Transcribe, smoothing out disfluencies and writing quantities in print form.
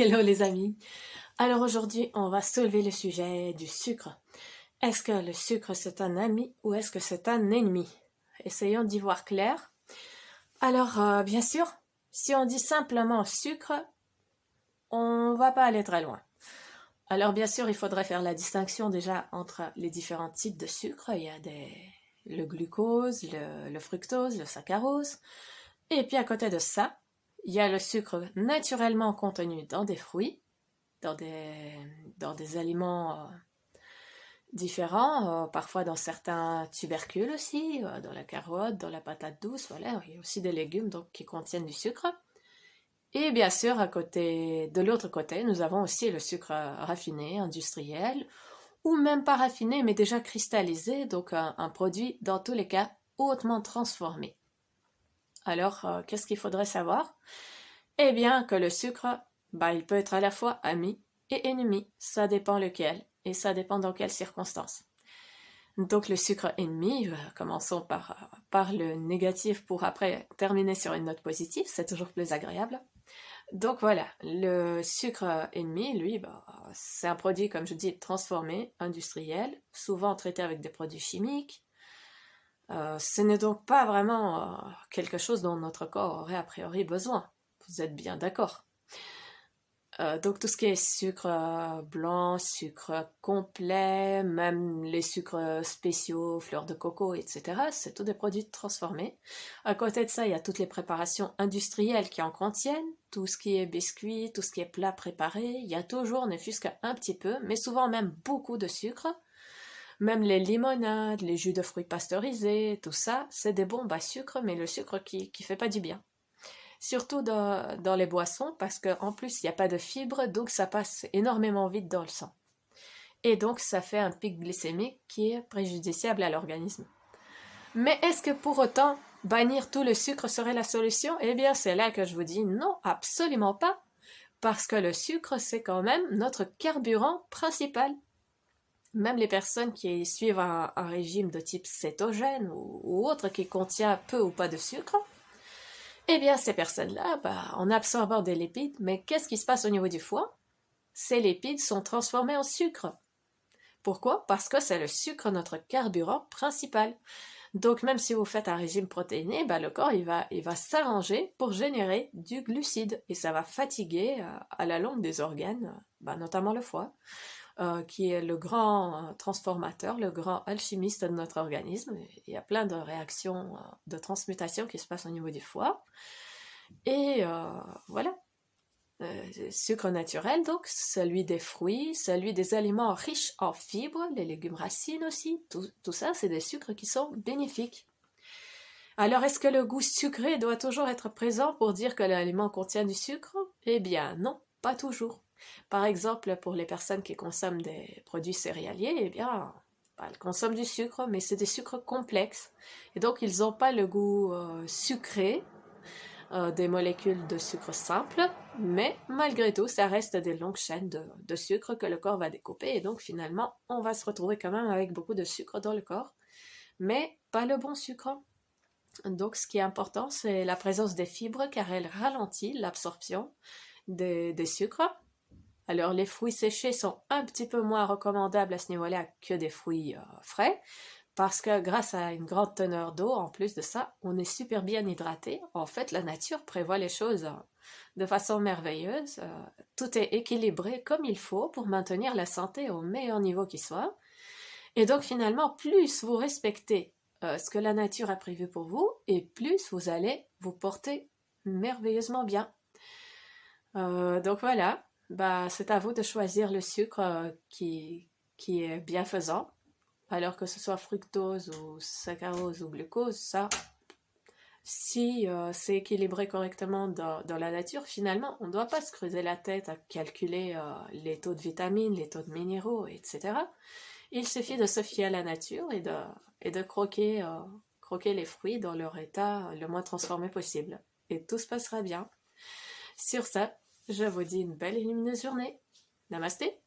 Hello les amis. Alors aujourd'hui, on va soulever le sujet du sucre. Est-ce que le sucre c'est un ami ou est-ce que c'est un ennemi? Essayons d'y voir clair. Alors bien sûr, si on dit simplement sucre, on va pas aller très loin. Alors bien sûr, il faudrait faire la distinction déjà entre les différents types de sucre. Il y a le glucose, le fructose, le saccharose. Et puis à côté de ça, il y a le sucre naturellement contenu dans des fruits, dans des aliments différents, parfois dans certains tubercules aussi, dans la carotte, dans la patate douce, voilà, il y a aussi des légumes donc, qui contiennent du sucre. Et bien sûr, de l'autre côté, nous avons aussi le sucre raffiné, industriel, ou même pas raffiné, mais déjà cristallisé, donc un produit, dans tous les cas, hautement transformé. Alors, qu'est-ce qu'il faudrait savoir? Eh bien, que le sucre, il peut être à la fois ami et ennemi, ça dépend lequel, et ça dépend dans quelles circonstances. Donc le sucre ennemi, commençons par le négatif pour après terminer sur une note positive, c'est toujours plus agréable. Donc voilà, le sucre ennemi, lui, c'est un produit, comme je dis, transformé, industriel, souvent traité avec des produits chimiques. Ce n'est donc pas vraiment quelque chose dont notre corps aurait a priori besoin. Vous êtes bien d'accord. Donc tout ce qui est sucre blanc, sucre complet, même les sucres spéciaux, fleurs de coco, etc., c'est tous des produits transformés. À côté de ça, il y a toutes les préparations industrielles qui en contiennent, tout ce qui est biscuits, tout ce qui est plats préparés, il y a toujours, ne fût-ce qu'un petit peu, mais souvent même beaucoup de sucre. Même les limonades, les jus de fruits pasteurisés, tout ça, c'est des bombes à sucre, mais le sucre qui fait pas du bien. Surtout dans les boissons, parce qu'en plus, il n'y a pas de fibres, donc ça passe énormément vite dans le sang. Et donc, ça fait un pic glycémique qui est préjudiciable à l'organisme. Mais est-ce que pour autant, bannir tout le sucre serait la solution? Eh bien, c'est là que je vous dis non, absolument pas. Parce que le sucre, c'est quand même notre carburant principal. Même les personnes qui suivent un régime de type cétogène ou autre qui contient peu ou pas de sucre, eh bien, ces personnes-là, en absorbant des lipides, mais qu'est-ce qui se passe au niveau du foie? Ces lipides sont transformés en sucre. Pourquoi? Parce que c'est le sucre notre carburant principal. Donc, même si vous faites un régime protéiné, le corps il va s'arranger pour générer du glucide et ça va fatiguer à la longue des organes, notamment le foie, qui est le grand transformateur, le grand alchimiste de notre organisme. Il y a plein de réactions de transmutation qui se passent au niveau du foie. Et voilà, sucre naturel, donc celui des fruits, celui des aliments riches en fibres, les légumes racines aussi, tout ça, c'est des sucres qui sont bénéfiques. Alors, est-ce que le goût sucré doit toujours être présent pour dire que l'aliment contient du sucre? Eh bien non, pas toujours. Par exemple, pour les personnes qui consomment des produits céréaliers, eh bien, elles consomment du sucre, mais c'est des sucres complexes. Et donc, ils n'ont pas le goût sucré des molécules de sucre simple, mais malgré tout, ça reste des longues chaînes de sucre que le corps va découper. Et donc, finalement, on va se retrouver quand même avec beaucoup de sucre dans le corps, mais pas le bon sucre. Donc, ce qui est important, c'est la présence des fibres, car elle ralentit l'absorption des sucres. Alors, les fruits séchés sont un petit peu moins recommandables à ce niveau-là que des fruits frais, parce que grâce à une grande teneur d'eau, en plus de ça, on est super bien hydraté. En fait, la nature prévoit les choses de façon merveilleuse. Tout est équilibré comme il faut pour maintenir la santé au meilleur niveau qui soit. Et donc, finalement, plus vous respectez ce que la nature a prévu pour vous, et plus vous allez vous porter merveilleusement bien. Donc voilà, c'est à vous de choisir le sucre qui est bienfaisant. Alors que ce soit fructose ou saccharose ou glucose, ça, si c'est équilibré correctement dans la nature, finalement, on ne doit pas se creuser la tête à calculer les taux de vitamines, les taux de minéraux, etc. Il suffit de se fier à la nature et de croquer les fruits dans leur état le moins transformé possible. Et tout se passera bien. Sur ça, je vous dis une belle et lumineuse journée. Namasté!